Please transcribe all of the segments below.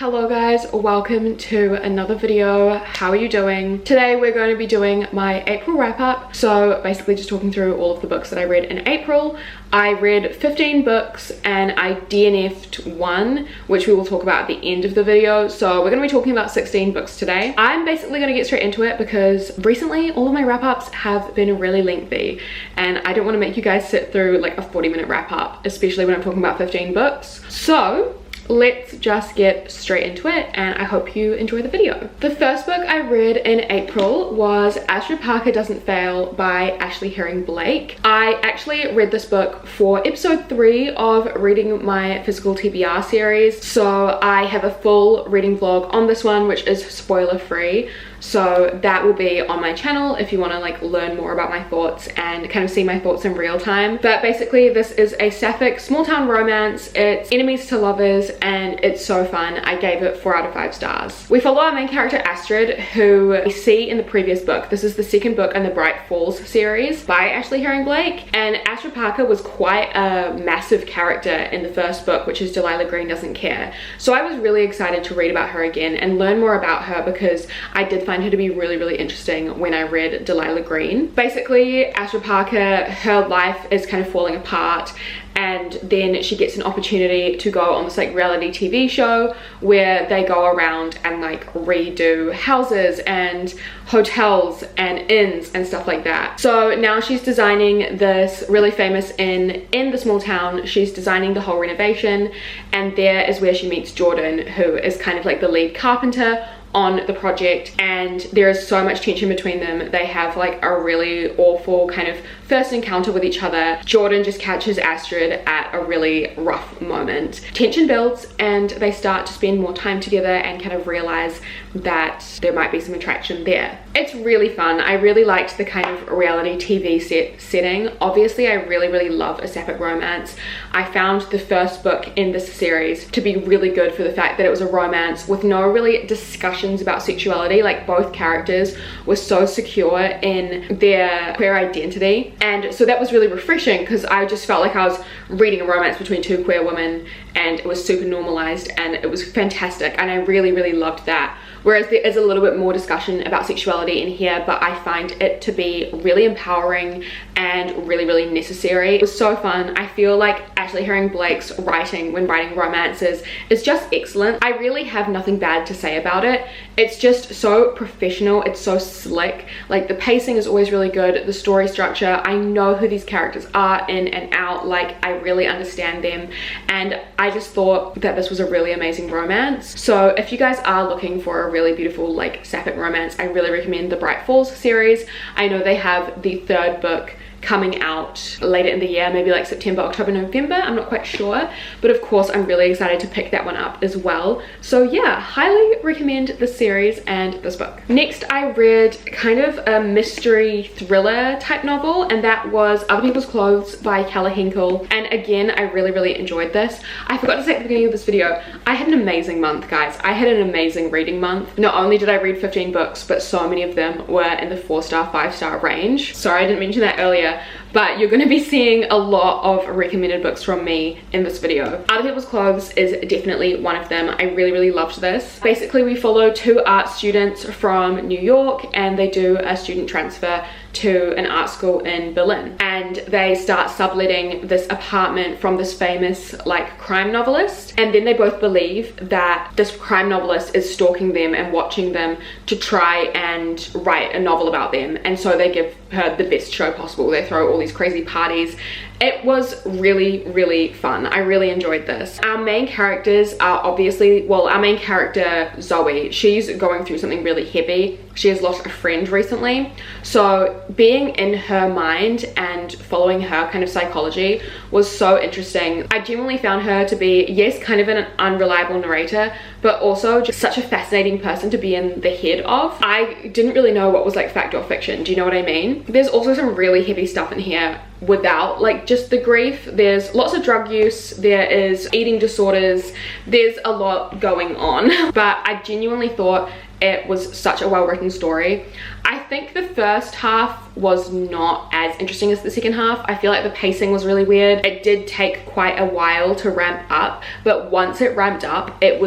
Hello guys, welcome to another video. How are you doing? Today we're going to be doing my April wrap up. So basically just talking through all of the books that I read in April. I read 15 books and I DNF'd one, which we will talk about at the end of the video. So we're going to be talking about 16 books today. I'm basically going to get straight into it because recently all of my wrap ups have been really lengthy and I don't want to make you guys sit through like a 40-minute wrap up, especially when I'm talking about 15 books. So let's just get straight into it and I hope you enjoy the video. The first book I read in April was Azure Doesn't Fail by Ashley Herring Blake. I actually read this book for episode 3 of reading my physical TBR series. So I have a full reading vlog on this one, which is spoiler free. So that will be on my channel if you want to like learn more about my thoughts and kind of see my thoughts in real time. But basically this is a sapphic small town romance. It's enemies to lovers and it's so fun. I gave it 4 out of 5 stars. We follow our main character Astrid, who we see in the previous book. This is the second book in the Bright Falls series by Ashley Herring Blake. And Astrid Parker was quite a massive character in the first book, which is Delilah Green Doesn't Care. So I was really excited to read about her again and learn more about her because I did find her to be really interesting when I read Delilah Green. Basically, Astrid Parker, her life is kind of falling apart and then she gets an opportunity to go on this like reality TV show where they go around and like redo houses and hotels and inns and stuff like that. So now she's designing this really famous inn in the small town. She's designing the whole renovation and there is where she meets Jordan, who is kind of like the lead carpenter on the project, and there is so much tension between them. They have like a really awful kind of first encounter with each other. Jordan just catches Astrid at a really rough moment. Tension builds and they start to spend more time together and kind of realize that there might be some attraction there. It's really fun. I really liked the kind of reality TV setting. Obviously I really love a sapphic romance. I found the first book in this series to be really good for the fact that it was a romance with no really discussions about sexuality. Like both characters were so secure in their queer identity, and so that was really refreshing because I just felt like I was reading a romance between 2 queer women and it was super normalized and it was fantastic and I really loved that. Whereas there is a little bit more discussion about sexuality in here, but I find it to be really empowering and really necessary. It was so fun. I feel like Ashley Herring Blake's writing when writing romances is just excellent. I really have nothing bad to say about it. It's just so professional. It's so slick. Like the pacing is always really good. The story structure, I know who these characters are in and out. Like I really understand them. And I just thought that this was a really amazing romance. So if you guys are looking for a really beautiful like sapphic romance, I really recommend the Bright Falls series. I know they have the 3rd book coming out later in the year, maybe like September, October, November, I'm not quite sure, but of course I'm really excited to pick that one up as well. So yeah, highly recommend the series and this book. Next I read kind of a mystery thriller type novel, and that was Other People's Clothes by Kella Henkel. And again, I really enjoyed this. I forgot to say at the beginning of this video, I had an amazing month, guys. I had an amazing reading month. Not only did I read 15 books, but so many of them were in the 4-star, 5-star range. Sorry I didn't mention that earlier, but you're going to be seeing a lot of recommended books from me in this video. Other People's Clothes is definitely one of them. I really loved this. Basically we follow 2 art students from New York and they do a student transfer to an art school in Berlin, and they start subletting this apartment from this famous like crime novelist, and then they both believe that this crime novelist is stalking them and watching them to try and write a novel about them, and so they give her the best show possible. They throw all these crazy parties. It was really fun. I really enjoyed this. Our main characters are obviously, well, our main character Zoe, she's going through something really heavy. She has lost a friend recently, so being in her mind and following her kind of psychology was so interesting. I genuinely found her to be, yes, kind of an unreliable narrator, but also just such a fascinating person to be in the head of. I didn't really know what was like fact or fiction, do you know what I mean? There's also some really heavy stuff in here here without like just the grief. There's lots of drug use, there is eating disorders, there's a lot going on, but I genuinely thought it was such a well-written story. I think the first half was not as interesting as the second half. I feel like the pacing was really weird. It did take quite a while to ramp up, but once it ramped up, it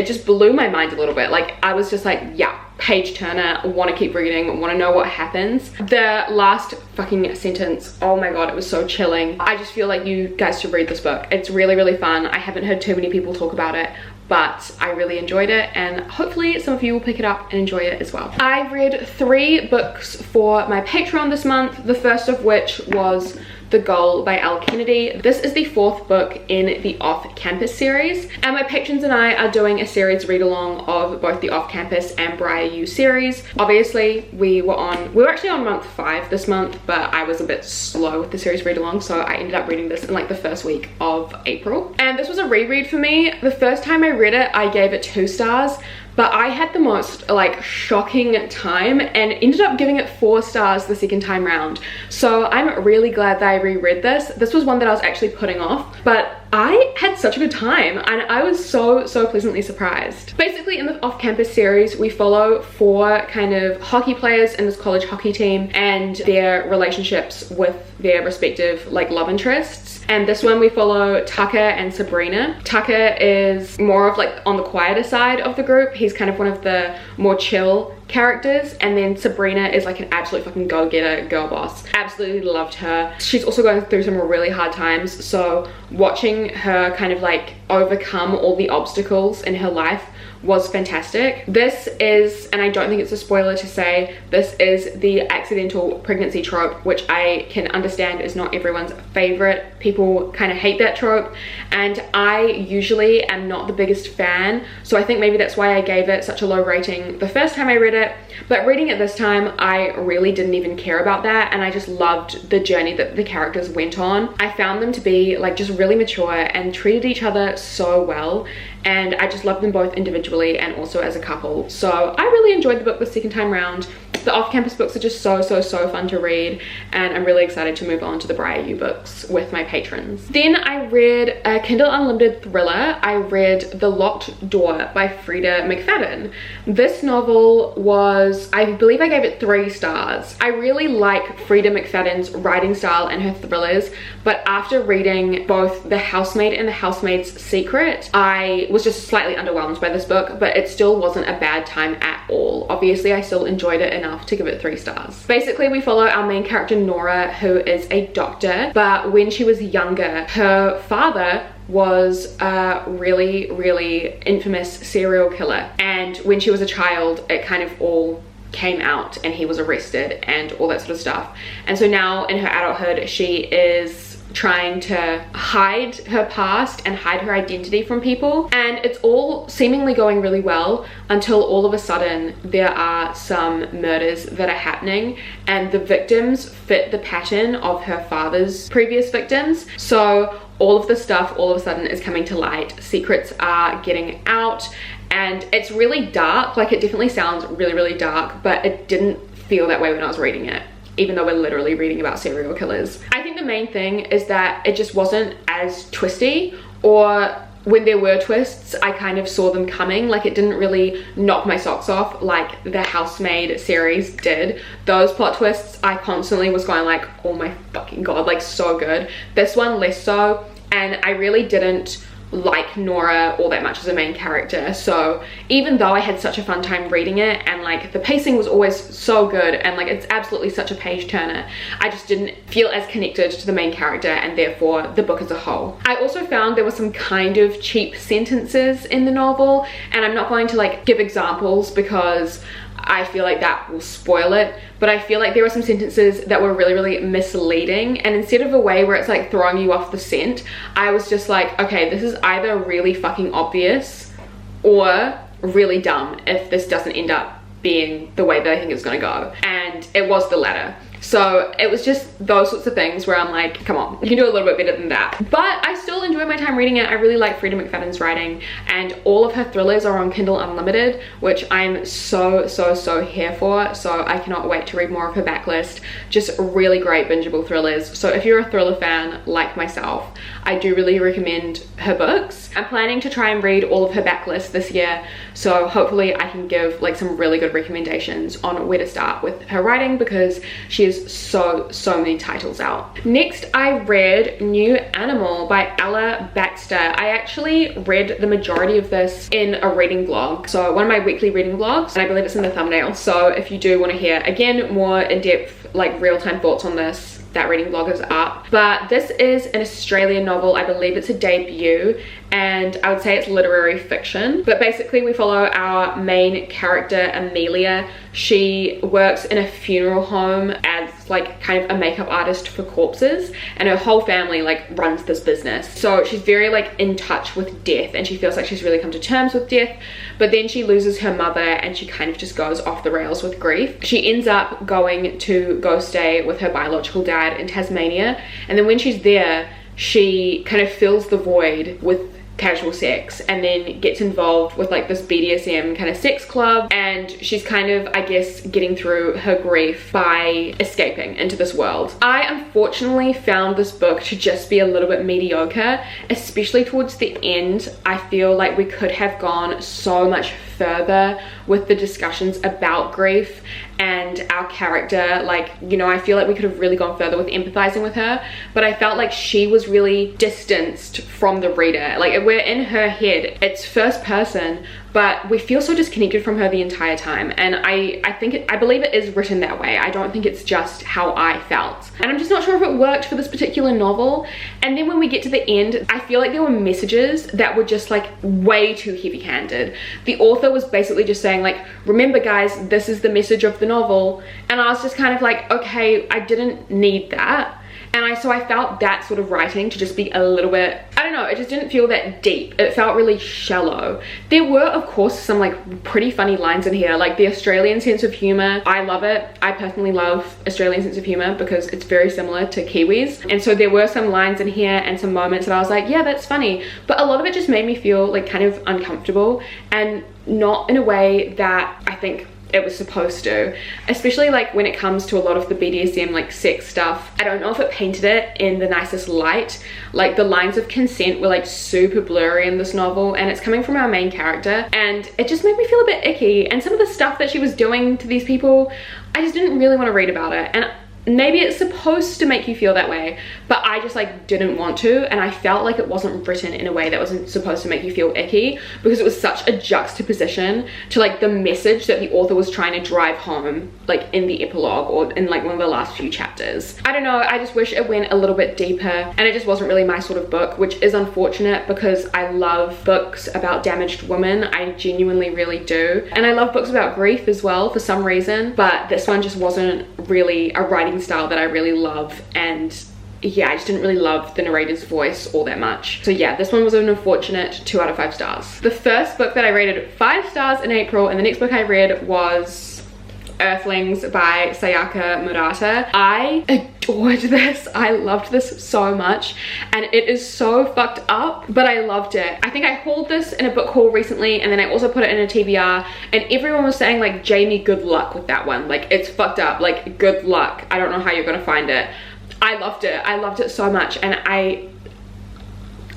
just blew my mind a little bit. Like, I was just like, yeah, page turner, want to keep reading, want to know what happens. The last fucking sentence, oh my god, it was so chilling. I just feel like you guys should read this book. It's really, really fun. I haven't heard too many people talk about it, but I really enjoyed it, and hopefully some of you will pick it up and enjoy it as well. I read 3 books for my Patreon this month, the first of which was The Goal by Elle Kennedy. This is the 4th book in the Off-Campus series, and my patrons and I are doing a series read-along of both the Off-Campus and Briar U series. Obviously, we were actually on month 5 this month, but I was a bit slow with the series read-along, so I ended up reading this in like the first week of April. And this was a reread for me. The first time I read it, I gave it 2 stars, but I had the most like shocking time and ended up giving it 4 stars the second time round. So I'm really glad that I reread this. This was one that I was actually putting off, but I had such a good time and I was so pleasantly surprised. Basically, in the Off-Campus series, we follow 4 kind of hockey players in this college hockey team and their relationships with their respective like love interests. And this one we follow Tucker and Sabrina. Tucker is more of like on the quieter side of the group. He's kind of one of the more chill characters, and then Sabrina is like an absolute fucking go-getter girl boss. Absolutely loved her. She's also going through some really hard times, so watching her kind of like overcome all the obstacles in her life was fantastic. This is, and I don't think it's a spoiler to say, this is the accidental pregnancy trope, which I can understand is not everyone's favorite. People kind of hate that trope, and I usually am not the biggest fan, so I think maybe that's why I gave it such a low rating the first time I read it. But reading it this time, I really didn't even care about that, and I just loved the journey that the characters went on. I found them to be like just really mature and treated each other so well, and I just loved them both individually and also as a couple. So I really enjoyed the book the second time round. The Off-Campus books are just so fun to read, and I'm really excited to move on to the Briar U books with my patrons. Then I read a Kindle Unlimited thriller. I read The Locked Door by Frida McFadden. This novel was, I believe I gave it 3 stars. I really like Frida McFadden's writing style and her thrillers, but after reading both The Housemaid and The Housemaid's Secret, I was just slightly underwhelmed by this book, but it still wasn't a bad time at all. Obviously, I still enjoyed it enough to give it 3 stars. Basically, we follow our main character Nora, who is a doctor, but when she was younger, her father was a really infamous serial killer, and when she was a child, it kind of all came out and he was arrested and all that sort of stuff. And so now in her adulthood, she is trying to hide her past and hide her identity from people, and it's all seemingly going really well until all of a sudden there are some murders that are happening, and the victims fit the pattern of her father's previous victims. So all of the stuff all of a sudden is coming to light. Secrets are getting out, and it's really dark. Like, it definitely sounds really dark, but it didn't feel that way when I was reading it, even though we're literally reading about serial killers. I think the main thing is that it just wasn't as twisty, or when there were twists, I kind of saw them coming. Like, it didn't really knock my socks off like the Housemaid series did. Those plot twists, I constantly was going like, oh my fucking god, like so good. This one less so, and I really didn't like Nora all that much as a main character. So even though I had such a fun time reading it, and like the pacing was always so good, and like it's absolutely such a page turner, I just didn't feel as connected to the main character and therefore the book as a whole. I also found there were some kind of cheap sentences in the novel, and I'm not going to like give examples because I feel like that will spoil it, but I feel like there were some sentences that were really misleading, and instead of a way where it's like throwing you off the scent, I was just like, okay, this is either really fucking obvious or really dumb if this doesn't end up being the way that I think it's gonna go. And it was the latter. So it was just those sorts of things where I'm like, come on, you can do a little bit better than that. But I still enjoy my time reading it. I really like Freida McFadden's writing, and all of her thrillers are on Kindle Unlimited, which I'm so here for. So I cannot wait to read more of her backlist. Just really great bingeable thrillers. So if you're a thriller fan like myself, I do really recommend her books. I'm planning to try and read all of her backlist this year, so hopefully I can give like some really good recommendations on where to start with her writing, because she has so many titles out. Next, I read New Animal by Ella Baxter. I actually read the majority of this in a reading blog, so one of my weekly reading blogs, and I believe it's in the thumbnail. So if you do want to hear again more in-depth like real-time thoughts on this, that reading blog is up. But this is an Australian novel. I believe it's a debut, and I would say it's literary fiction. But basically we follow our main character, Amelia. She works in a funeral home as like kind of a makeup artist for corpses, and her whole family like runs this business. So she's very like in touch with death, and she feels like she's really come to terms with death. But then she loses her mother, and she kind of just goes off the rails with grief. She ends up going to go stay with her biological dad in Tasmania, and then when she's there, she kind of fills the void with casual sex, and then gets involved with like this BDSM kind of sex club, and she's kind of, I guess, getting through her grief by escaping into this world. I unfortunately found this book to just be a little bit mediocre, especially towards the end. I feel like we could have gone so much further with the discussions about grief and our character. Like, you know, I feel like we could have really gone further with empathizing with her, but I felt like she was really distanced from the reader. Like, we're in her head, it's first person, but we feel so disconnected from her the entire time. And I believe it is written that way. I don't think it's just how I felt, and I'm just not sure if it worked for this particular novel. And then when we get to the end, I feel like there were messages that were just like way too heavy-handed. The author was basically just saying like, remember guys, this is the message of the novel, and I was just kind of like, okay, I didn't need that. And so I felt that sort of writing to just be a little bit, I don't know, it just didn't feel that deep. It felt really shallow. There were, of course, some like pretty funny lines in here, like the Australian sense of humor. I love it. I personally love Australian sense of humor because it's very similar to Kiwis. And so there were some lines in here and some moments that I was like, yeah, that's funny. But a lot of it just made me feel like kind of uncomfortable, and not in a way that I think it was supposed to, especially like when it comes to a lot of the BDSM like sex stuff. I don't know if it painted it in the nicest light. Like, the lines of consent were like super blurry in this novel, and it's coming from our main character, and it just made me feel a bit icky. And some of the stuff that she was doing to these people, I just didn't really want to read about it. And maybe it's supposed to make you feel that way, but I just like didn't want to, and I felt like it wasn't written in a way that wasn't supposed to make you feel icky, because it was such a juxtaposition to like the message that the author was trying to drive home, like in the epilogue or in like one of the last few chapters. I don't know, I just wish it went a little bit deeper, and it just wasn't really my sort of book, which is unfortunate because I love books about damaged women. I genuinely really do, and I love books about grief as well for some reason, but this one just wasn't really a writing style that I really love. And yeah, I just didn't really love the narrator's voice all that much. So yeah, this one was an unfortunate 2 out of 5 stars. The first book that I rated 5 stars in April, and the next book I read was Earthlings by Sayaka Murata. I adored this. I loved this so much, and it is so fucked up, but I loved it. I think I hauled this in a book haul recently, and then I also put it in a TBR, and everyone was saying like, Jamie, good luck with that one. Like, it's fucked up, like good luck. I don't know how you're gonna find it. I loved it. I loved it so much, and I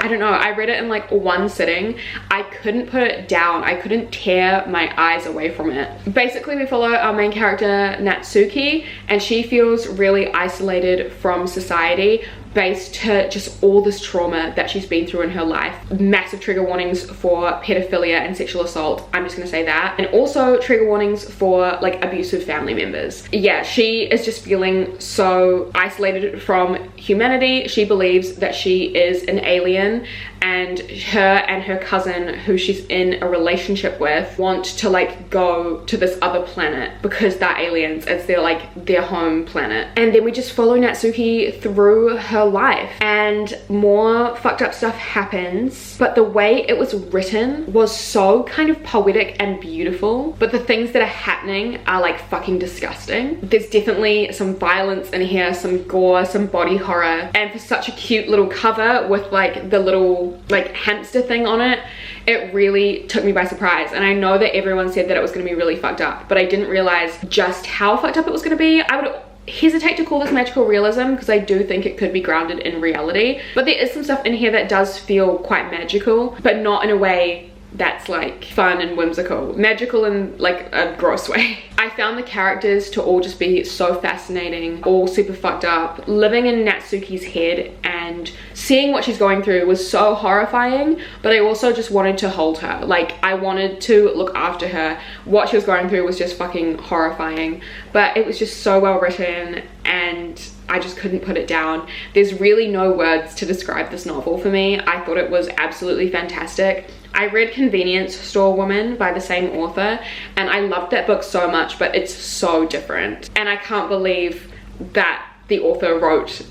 don't know, I read it in like one sitting. I couldn't put it down. I couldn't tear my eyes away from it. Basically, we follow our main character, Natsuki, and she feels really isolated from society based to just all this trauma that she's been through in her life. Massive trigger warnings for pedophilia and sexual assault, I'm just gonna say that. And also trigger warnings for like abusive family members. Yeah, she is just feeling so isolated from humanity. She believes that she is an alien, and her cousin, who she's in a relationship with, want to like go to this other planet because they're aliens. It's their home planet. And then we just follow Natsuki through her her life, and more fucked up stuff happens, but the way it was written was so kind of poetic and beautiful, but the things that are happening are like fucking disgusting. There's definitely some violence in here, some gore, some body horror, and for such a cute little cover with like the little like hamster thing on it, it really took me by surprise. And I know that everyone said that it was going to be really fucked up, but I didn't realize just how fucked up it was going to be. I would hesitate to call this magical realism because I do think it could be grounded in reality, but there is some stuff in here that does feel quite magical, but not in a way that's like fun and whimsical. Magical in like a gross way. I found the characters to all just be so fascinating, all super fucked up. Living in Natsuki's head and seeing what she's going through was so horrifying, but I also just wanted to hold her. Like, I wanted to look after her. What she was going through was just fucking horrifying, but it was just so well written and I just couldn't put it down. There's really no words to describe this novel for me. I thought it was absolutely fantastic. I read Convenience Store Woman by the same author, and I loved that book so much, but it's so different. And I can't believe that the author wrote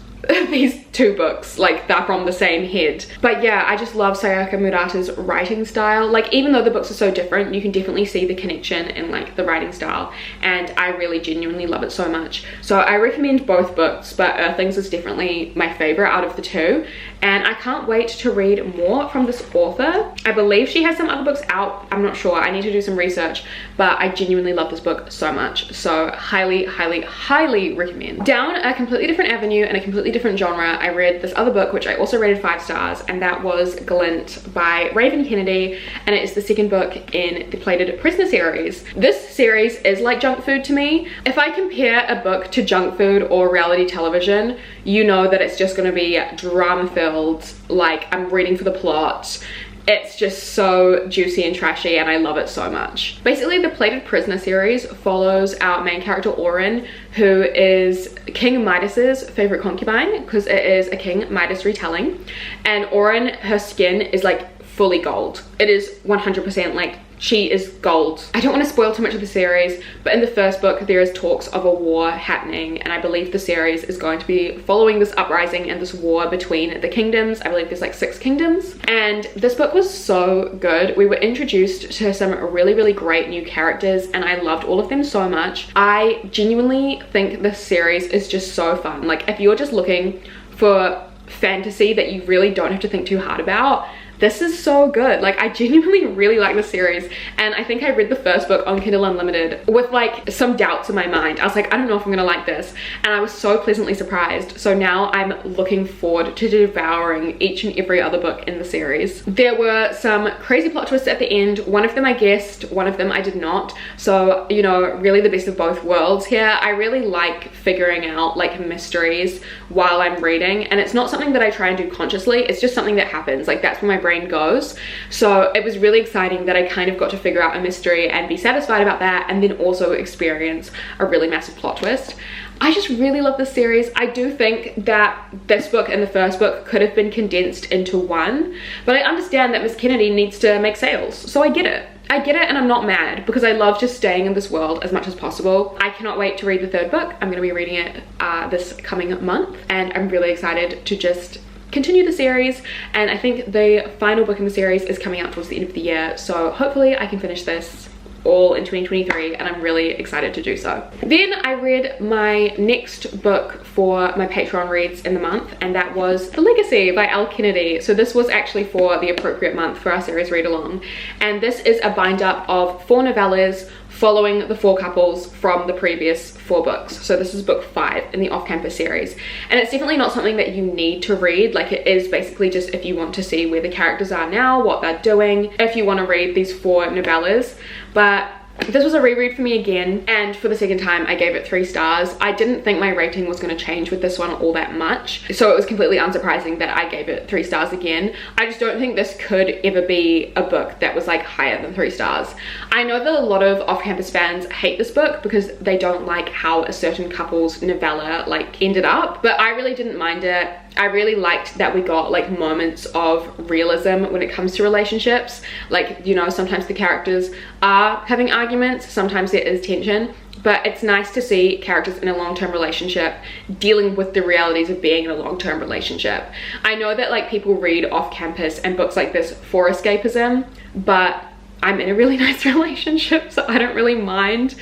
these two books, like they're from the same head. But yeah, I just love Sayaka Murata's writing style. Like, even though the books are so different, you can definitely see the connection in like the writing style, and I really genuinely love it so much. So I recommend both books, but Earthlings is definitely my favorite out of the two, and I can't wait to read more from this author. I believe she has some other books out, I'm not sure, I need to do some research, but I genuinely love this book so much. So highly, highly, highly recommend. Down a completely different avenue and a completely different genre, I read this other book which I also rated 5 stars, and that was Glint by Raven Kennedy, and it is the second book in the Plated Prisoner series. This series is like junk food to me. If I compare a book to junk food or reality television, you know that it's just going to be drama filled, like I'm reading for the plot. It's just so juicy and trashy, and I love it so much. Basically, the Plated Prisoner series follows our main character Orin, who is King Midas's favorite concubine, because it is a King Midas retelling. And Orin, her skin is like fully gold. It is 100% like she is gold. I don't want to spoil too much of the series, but in the first book there is talks of a war happening, and I believe the series is going to be following this uprising and this war between the kingdoms. I believe there's like 6 kingdoms, and this book was so good. We were introduced to some really, really great new characters, and I loved all of them so much. I genuinely think this series is just so fun. Like, if you're just looking for fantasy that you really don't have to think too hard about, this is so good. Like, I genuinely really like this series, and I think I read the first book on Kindle Unlimited with like some doubts in my mind. I was like, I don't know if I'm gonna like this, and I was so pleasantly surprised. So now I'm looking forward to devouring each and every other book in the series. There were some crazy plot twists at the end. One of them I guessed, one of them I did not. So, you know, really the best of both worlds here. I really like figuring out like mysteries while I'm reading, and it's not something that I try and do consciously. It's just something that happens. Like, that's where my brain goes. So it was really exciting that I kind of got to figure out a mystery and be satisfied about that, and then also experience a really massive plot twist. I just really love this series. I do think that this book and the first book could have been condensed into one, but I understand that Miss Kennedy needs to make sales, so I get it. I get it, and I'm not mad, because I love just staying in this world as much as possible. I cannot wait to read the third book. I'm going to be reading it this coming month, and I'm really excited to just continue the series. And I think the final book in the series is coming out towards the end of the year, so hopefully I can finish this all in 2023, and I'm really excited to do so. Then I read my next book for my Patreon reads in the month, and that was The Legacy by Elle Kennedy. So this was actually for the appropriate month for our series read along, and this is a bind up of 4 novellas following the 4 couples from the previous 4 books. So this is book 5 in the off-campus series, and it's definitely not something that you need to read. Like, it is basically just if you want to see where the characters are now, what they're doing, if you want to read these 4 novellas. But this was a reread for me again, and for the second time I gave it 3 stars. I didn't think my rating was going to change with this one all that much, so it was completely unsurprising that I gave it 3 stars again. I just don't think this could ever be a book that was like higher than 3 stars. I know that a lot of off-campus fans hate this book because they don't like how a certain couple's novella like ended up, but I really didn't mind it. I really liked that we got like moments of realism when it comes to relationships. Like, you know, sometimes the characters are having arguments, sometimes there is tension, but it's nice to see characters in a long-term relationship dealing with the realities of being in a long-term relationship. I know that like people read off campus and books like this for escapism, but I'm in a really nice relationship, so I don't really mind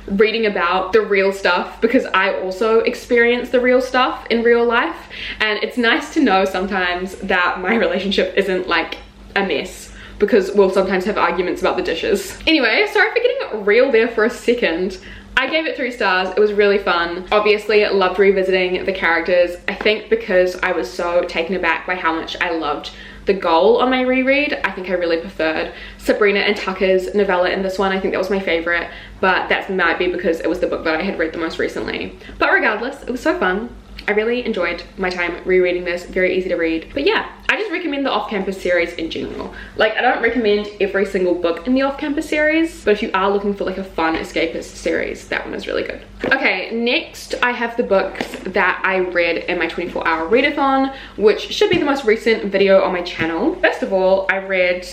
reading about the real stuff, because I also experience the real stuff in real life, and it's nice to know sometimes that my relationship isn't like a mess, because we'll sometimes have arguments about the dishes. Anyway, sorry for getting real there for a second. I gave it 3 stars. It was really fun. Obviously, loved revisiting the characters. I think because I was so taken aback by how much I loved the goal on my reread, I think I really preferred Sabrina and Tucker's novella in this one. I think that was my favorite, but that might be because it was the book that I had read the most recently. But regardless, it was so fun. I really enjoyed my time rereading this. Very easy to read. But yeah, I just recommend the off-campus series in general. Like, I don't recommend every single book in the off-campus series, but if you are looking for like a fun escapist series, that one is really good. Okay, next I have the books that I read in my 24-hour readathon, which should be the most recent video on my channel. First of all, I read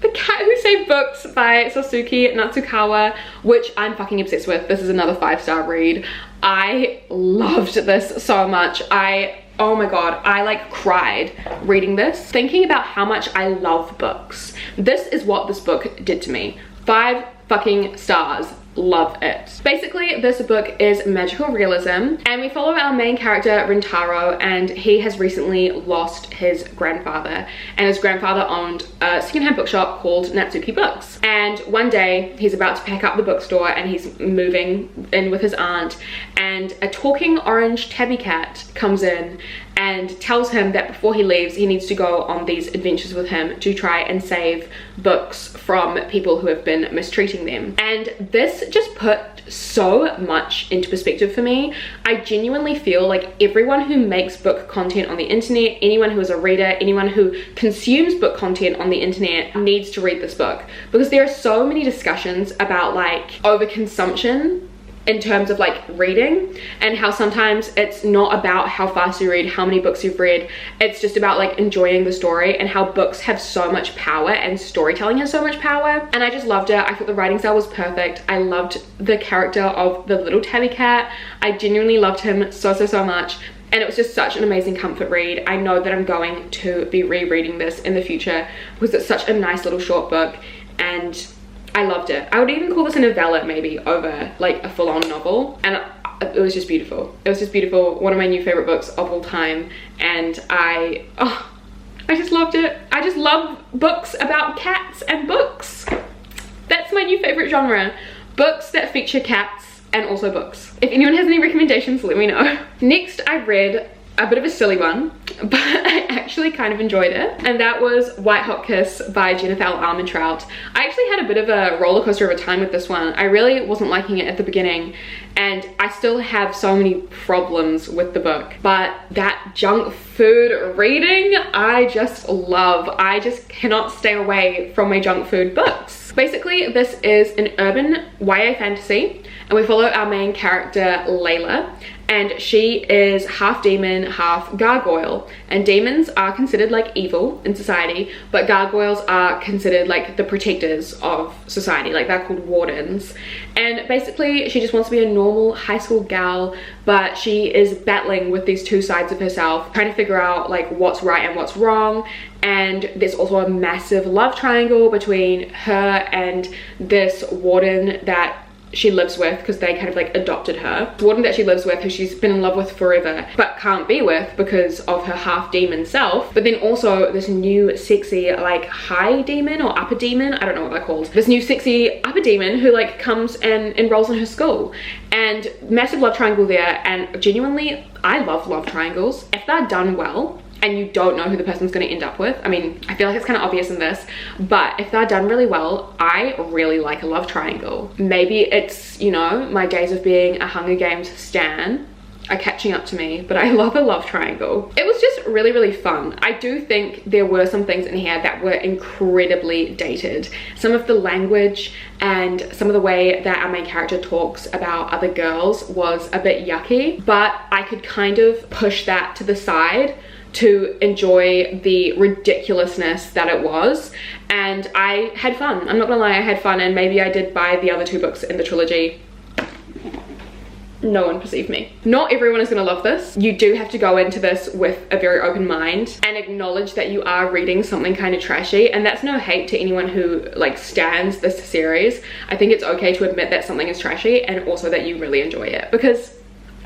The Cat Who Saved Books by Sosuke Natsukawa, which I'm fucking obsessed with. This is another 5-star read. I loved this so much. Oh my god, I like cried reading this, thinking about how much I love books. This is what this book did to me. 5 fucking stars. Love it. Basically, this book is magical realism, and we follow our main character Rintaro, and he has recently lost his grandfather, and his grandfather owned a secondhand bookshop called Natsuki Books. And one day he's about to pack up the bookstore and he's moving in with his aunt, and a talking orange tabby cat comes in and tells him that before he leaves he needs to go on these adventures with him to try and save books from people who have been mistreating them. And this just put so much into perspective for me. I genuinely feel like everyone who makes book content on the internet, anyone who is a reader, anyone who consumes book content on the internet needs to read this book, because there are so many discussions about like overconsumption in terms of like reading, and how sometimes it's not about how fast you read, how many books you've read, it's just about like enjoying the story, and how books have so much power and storytelling has so much power. And I just loved it. I thought the writing style was perfect. I loved the character of the little tabby cat. I genuinely loved him so much, and it was just such an amazing comfort read. I know that I'm going to be rereading this in the future because it's such a nice little short book, and I loved it. I would even call this a novella maybe over like a full-on novel, and it was just beautiful. It was just beautiful. One of my new favorite books of all time, and I just loved it. I just love books about cats and books. That's my new favorite genre. Books that feature cats and also books. If anyone has any recommendations, let me know. Next, I read a bit of a silly one, but I actually kind of enjoyed it, and that was White Hot Kiss by Jennifer L. Armentrout. I actually had a bit of a roller coaster of a time with this one. I really wasn't liking it at the beginning, and I still have so many problems with the book, but that junk food reading I just love. I just cannot stay away from my junk food books. Basically, this is an urban YA fantasy, and we follow our main character Layla, and she is half demon, half gargoyle, and demons are considered like evil in society, but gargoyles are considered like the protectors of society, like they're called wardens. And basically she just wants to be a normal high school gal, but she is battling with these two sides of herself, trying to figure out like what's right and what's wrong. And there's also a massive love triangle between her and this warden that she lives with, because they kind of like adopted her. The warden that she lives with, who she's been in love with forever but can't be with because of her half demon self. But then also this new sexy like high demon or upper demon, I don't know what they're called, this new sexy upper demon who like comes and enrolls in her school. And massive love triangle there, and genuinely I love love triangles if they're done well and you don't know who the person's going to end up with. I mean, I feel like it's kind of obvious in this, but if they're done really well, I really like a love triangle. Maybe it's, you know, my days of being a Hunger Games stan are catching up to me, but I love a love triangle. It was just really fun. I do think there were some things in here that were incredibly dated. Some of the language and some of the way that our main character talks about other girls was a bit yucky, but I could kind of push that to the side to enjoy the ridiculousness that it was, and I had fun. I'm not gonna lie, I had fun, and maybe I did buy the other 2 books in the trilogy. No one perceived me. Not everyone is gonna love this. You do have to go into this with a very open mind and acknowledge that you are reading something kind of trashy, and that's no hate to anyone who like stands this series. I think it's okay to admit that something is trashy and also that you really enjoy it, because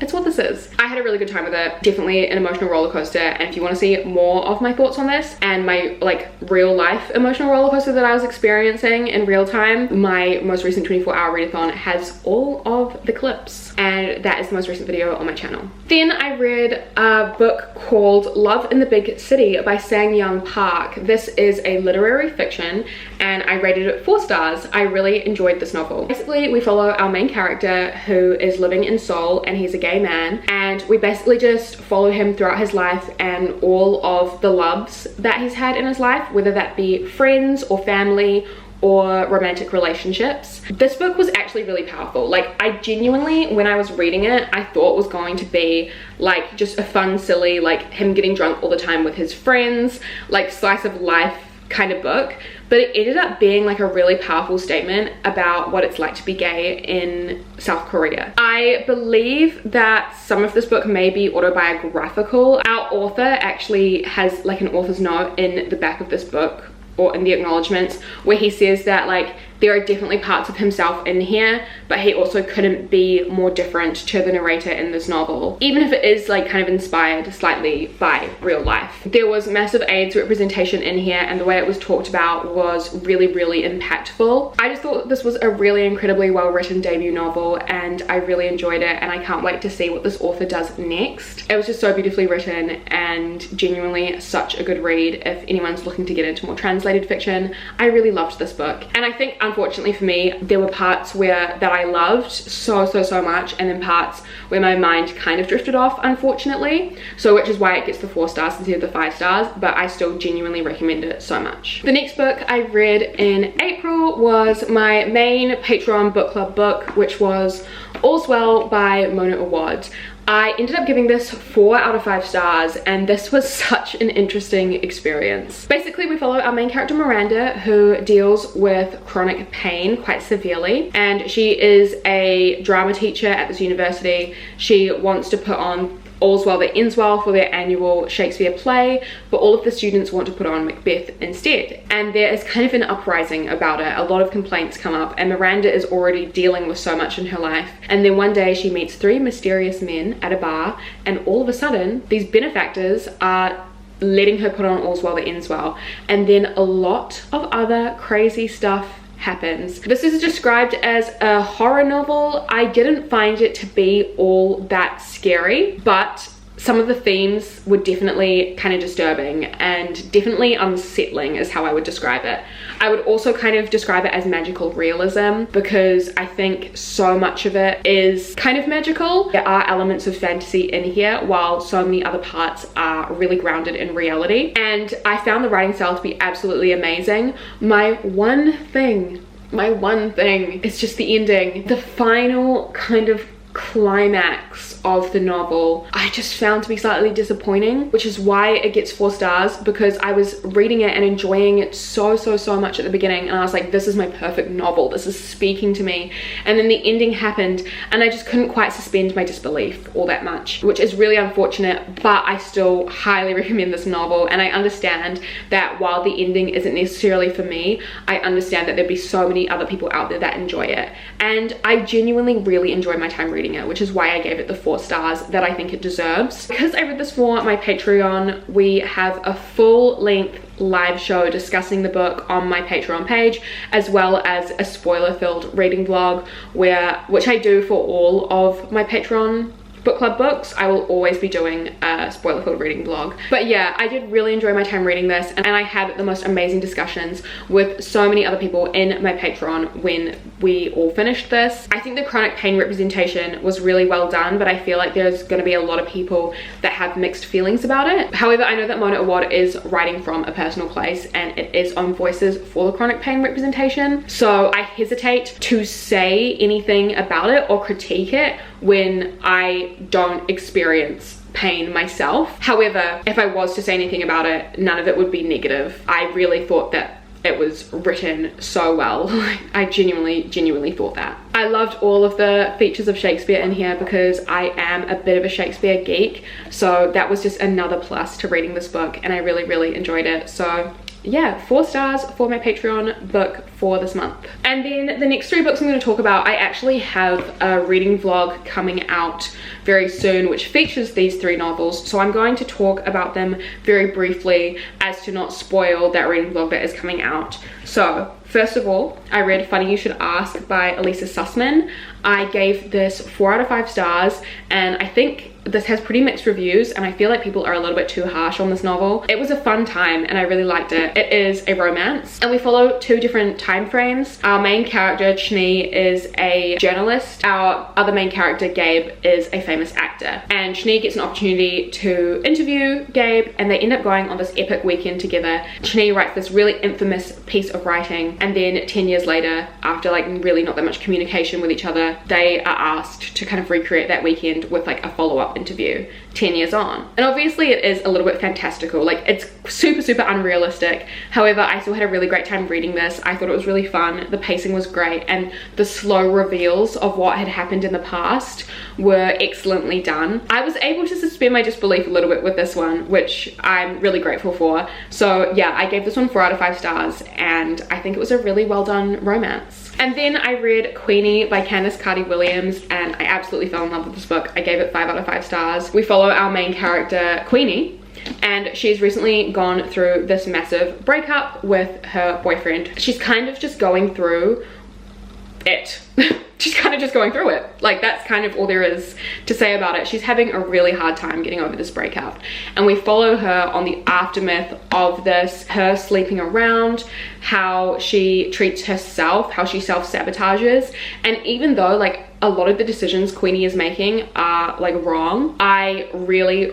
it's what this is. I had a really good time with it. Definitely an emotional roller coaster, and if you want to see more of my thoughts on this and my like real life emotional roller coaster that I was experiencing in real time, my most recent 24-hour readathon has all of the clips, and that is the most recent video on my channel. Then I read a book called Love in the Big City by Sang-Young Park. This is a literary fiction, and I rated it 4 stars. I really enjoyed this novel. Basically, we follow our main character who is living in Seoul, and he's a gay man, and we basically just follow him throughout his life and all of the loves that he's had in his life, whether that be friends or family or romantic relationships. This book was actually really powerful. Like, I genuinely, when I was reading it, I thought it was going to be like just a fun, silly, like him getting drunk all the time with his friends, like slice of life kind of book, but it ended up being like a really powerful statement about what it's like to be gay in South Korea. I believe that some of this book may be autobiographical. Our author actually has like an author's note in the back of this book, or in the acknowledgements, where he says that like there are definitely parts of himself in here, but he also couldn't be more different to the narrator in this novel, even if it is like kind of inspired slightly by real life. There was massive AIDS representation in here, and the way it was talked about was really, really impactful. I just thought this was a really incredibly well written debut novel, and I really enjoyed it, and I can't wait to see what this author does next. It was just so beautifully written and genuinely such a good read if anyone's looking to get into more translated fiction. I really loved this book, and I think unfortunately for me, there were parts that I loved so much, and then parts where my mind kind of drifted off, unfortunately, so which is why it gets the 4 stars instead of the 5 stars, but I still genuinely recommend it so much. The next book I read in April was my main Patreon book club book, which was All's Well by Mona Awad. I ended up giving this 4 out of 5 stars, and this was such an interesting experience. Basically, we follow our main character Miranda, who deals with chronic pain quite severely, and she is a drama teacher at this university. She wants to put on All's Well That Ends Well for their annual Shakespeare play, but all of the students want to put on Macbeth instead, and there is kind of an uprising about it. A lot of complaints come up, and Miranda is already dealing with so much in her life, and then one day she meets 3 mysterious men at a bar, and all of a sudden these benefactors are letting her put on All's Well That Ends Well, and then a lot of other crazy stuff happens. This is described as a horror novel. I didn't find it to be all that scary, but some of the themes were definitely kind of disturbing and definitely unsettling is how I would describe it. I would also kind of describe it as magical realism, because I think so much of it is kind of magical. There are elements of fantasy in here, while so many other parts are really grounded in reality, and I found the writing style to be absolutely amazing. My one thing is just the ending. The final kind of climax of the novel I just found to be slightly disappointing, which is why it gets 4 stars, because I was reading it and enjoying it so much at the beginning, and I was like, this is my perfect novel, this is speaking to me, and then the ending happened and I just couldn't quite suspend my disbelief all that much, which is really unfortunate, but I still highly recommend this novel. And I understand that while the ending isn't necessarily for me, I understand that there'd be so many other people out there that enjoy it, and I genuinely really enjoyed my time reading it, which is why I gave it the 4 stars that I think it deserves. Because I read this for my Patreon, we have a full-length live show discussing the book on my Patreon page, as well as a spoiler-filled reading vlog, which I do for all of my Patreon book club books. I will always be doing a spoiler-filled reading vlog. But yeah, I did really enjoy my time reading this, and I had the most amazing discussions with so many other people in my Patreon when we all finished this. I think the chronic pain representation was really well done, but I feel like there's going to be a lot of people that have mixed feelings about it. However, I know that Mona Awad is writing from a personal place, and it is on voices for the chronic pain representation, so I hesitate to say anything about it or critique it when I don't experience pain myself. However, if I was to say anything about it, none of it would be negative. I really thought that it was written so well. I genuinely thought that. I loved all of the features of Shakespeare in here because I am a bit of a Shakespeare geek, so that was just another plus to reading this book, and I really enjoyed it. So yeah, 4 stars for my Patreon book for this month. And then the next 3 books I'm going to talk about, I actually have a reading vlog coming out very soon which features these 3 novels, so I'm going to talk about them very briefly as to not spoil that reading vlog that is coming out. So first of all, I read Funny You Should Ask by Elisa Sussman. I gave this 4 out of 5 stars, and I think this has pretty mixed reviews, and I feel like people are a little bit too harsh on this novel. It was a fun time and I really liked it. It is a romance, and we follow 2 different time frames. Our main character, Queenie, is a journalist. Our other main character, Gabe, is a famous actor. And Queenie gets an opportunity to interview Gabe, and they end up going on this epic weekend together. Queenie writes this really infamous piece of writing, and then 10 years later, after like really not that much communication with each other, they are asked to kind of recreate that weekend with like a follow-up interview 10 years on. And obviously it is a little bit fantastical, like it's super unrealistic. However, I still had a really great time reading this. I thought it was really fun. The pacing was great, and the slow reveals of what had happened in the past were excellently done. I was able to suspend my disbelief a little bit with this one, which I'm really grateful for. So yeah, I gave this one 4 out of 5 stars, and I think it was a really well done romance. And then I read Queenie by Candice Carty-Williams, and I absolutely fell in love with this book. I gave it 5 out of 5 stars. We follow our main character, Queenie, and she's recently gone through this massive breakup with her boyfriend. She's kind of just going through it. She's kind of just going through it. Like, that's kind of all there is to say about it. She's having a really hard time getting over this breakup, and we follow her on the aftermath of this, her sleeping around, how she treats herself, how she self-sabotages. And even though like a lot of the decisions Queenie is making are like wrong, I really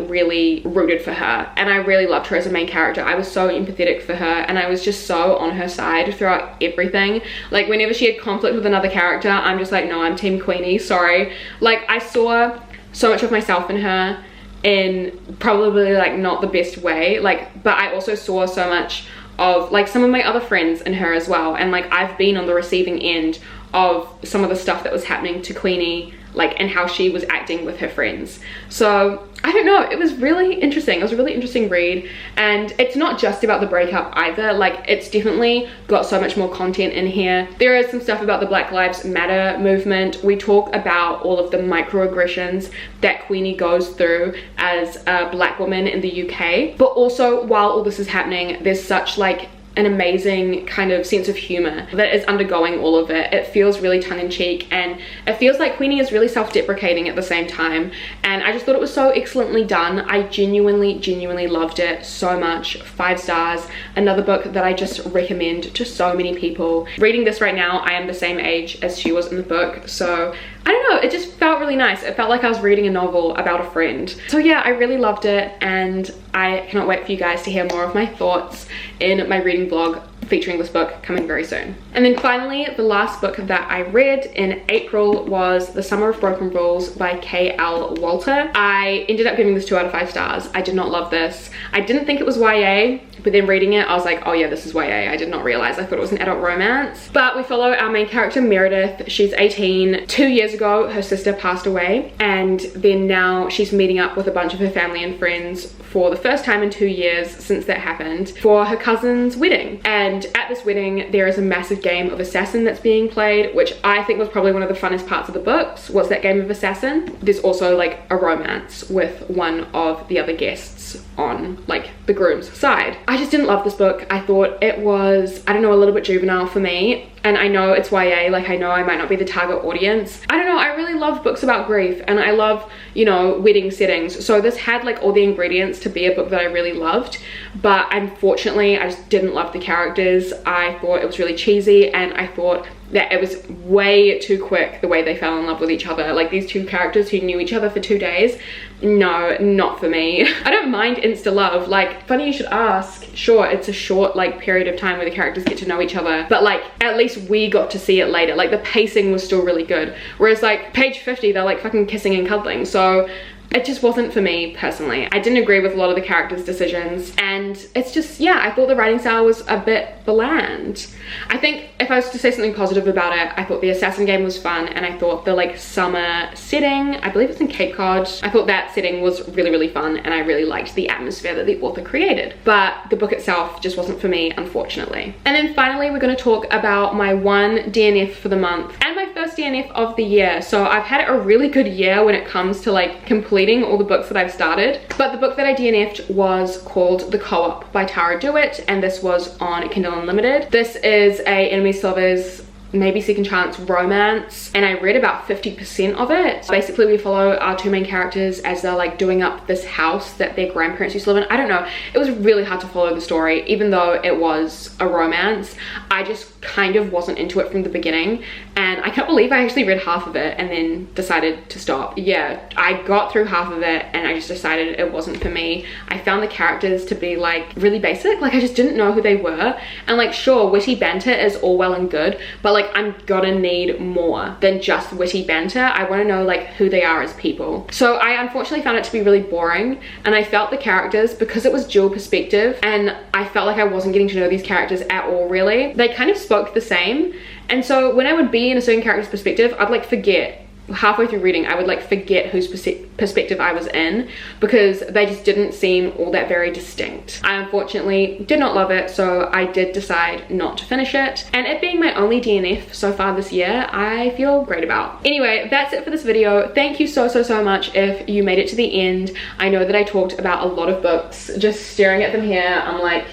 rooted for her, and I really loved her as a main character. I was so empathetic for her, and I was just so on her side throughout everything. Like whenever she had conflict with another character, I'm just like, no, I'm team Queenie, sorry. Like I saw so much of myself in her, in probably like not the best way, like, but I also saw so much of like some of my other friends in her as well. And like I've been on the receiving end of some of the stuff that was happening to Queenie, like, and how she was acting with her friends. So I don't know, it was really interesting. It was a really interesting read, and it's not just about the breakup either. Like it's definitely got so much more content in here. There is some stuff about the Black Lives Matter movement. We talk about all of the microaggressions that Queenie goes through as a black woman in the UK. But also, while all this is happening, there's such like an amazing kind of sense of humor that is undergoing all of it. It feels really tongue-in-cheek, and it feels like Queenie is really self-deprecating at the same time, and I just thought it was so excellently done. I genuinely loved it so much. 5 stars. Another book that I just recommend to so many people. Reading this right now, I am the same age as she was in the book, so I don't know, it just felt really nice. It felt like I was reading a novel about a friend. So yeah, I really loved it, and I cannot wait for you guys to hear more of my thoughts in my reading vlog featuring this book coming very soon. And then finally, the last book that I read in April was The Summer of Broken Rules by K.L. Walter. I ended up giving this 2 out of 5 stars. I did not love this. I didn't think it was YA, but then reading it, I was like, oh yeah, this is YA. I did not realize. I thought it was an adult romance. But we follow our main character, Meredith. She's 18. 2 years ago, her sister passed away, and then now she's meeting up with a bunch of her family and friends for the first time in 2 years since that happened for her cousin's wedding. And at this wedding, there is a massive game of Assassin that's being played, which I think was probably one of the funnest parts of the books, was that game of Assassin. There's also like a romance with one of the other guests on like the groom's side. I just didn't love this book. I thought it was, I don't know, a little bit juvenile for me. And I know it's YA, like I know I might not be the target audience. I don't know, I really love books about grief, and I love, you know, wedding settings. So this had like all the ingredients to be a book that I really loved, but unfortunately I just didn't love the characters. I thought it was really cheesy, and I thought that it was way too quick the way they fell in love with each other. Like these two characters who knew each other for 2 days, no, not for me. I don't mind insta love. Like, Funny You Should Ask, sure, it's a short like period of time where the characters get to know each other, but like at least we got to see it later. Like the pacing was still really good, whereas like page 50 they're like fucking kissing and cuddling. So It just wasn't for me personally. I didn't agree with a lot of the characters' decisions, and it's just, yeah, I thought the writing style was a bit bland. I think if I was to say something positive about it, I thought the assassin game was fun, and I thought the like summer setting, I believe it's in Cape Cod, I thought that setting was really, really fun, and I really liked the atmosphere that the author created. But the book itself just wasn't for me, unfortunately. And then finally, we're going to talk about my one DNF for the month and my first DNF of the year. So I've had a really good year when it comes to like completing all the books that I've started, but the book that I DNF'd was called The Co-op by Tara Dewitt, and this was on Kindle Unlimited. This is a enemies to lovers, maybe second chance romance, and I read about 50% of it. Basically, we follow our two main characters as they're like doing up this house that their grandparents used to live in. I don't know, it was really hard to follow the story. Even though it was a romance, I just kind of wasn't into it from the beginning, and I can't believe I actually read half of it and then decided to stop. Yeah, I got through half of it and I just decided it wasn't for me. I found the characters to be like really basic, like I just didn't know who they were, and like sure, witty banter is all well and good, but like I'm gonna need more than just witty banter. I want to know like who they are as people. So I unfortunately found it to be really boring, and I felt the characters, because it was dual perspective and I felt like I wasn't getting to know these characters at all really, they kind of spoke the same, and so when I would be in a certain character's perspective, I'd like forget. Halfway through reading, I would like forget whose perspective I was in, because they just didn't seem all that very distinct. I unfortunately did not love it, so I did decide not to finish it, and it being my only DNF so far this year, I feel great about. Anyway, that's it for this video. Thank you so much if you made it to the end. I know that I talked about a lot of books. Just staring at them here, I'm like,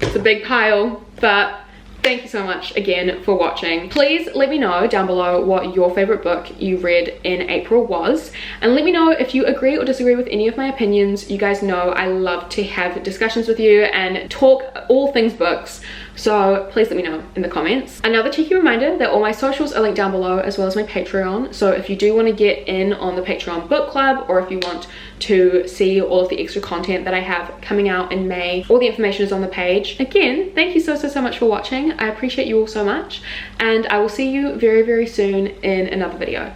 it's a big pile, but thank you so much again for watching. Please let me know down below what your favorite book you read in April was, and let me know if you agree or disagree with any of my opinions. You guys know I love to have discussions with you and talk all things books, so please let me know in the comments. Another cheeky reminder that all my socials are linked down below, as well as my Patreon, so if you do want to get in on the Patreon book club, or if you want to see all of the extra content that I have coming out in May, all the information is on the page. Again, thank you so much for watching. I appreciate you all so much, and I will see you very soon in another video.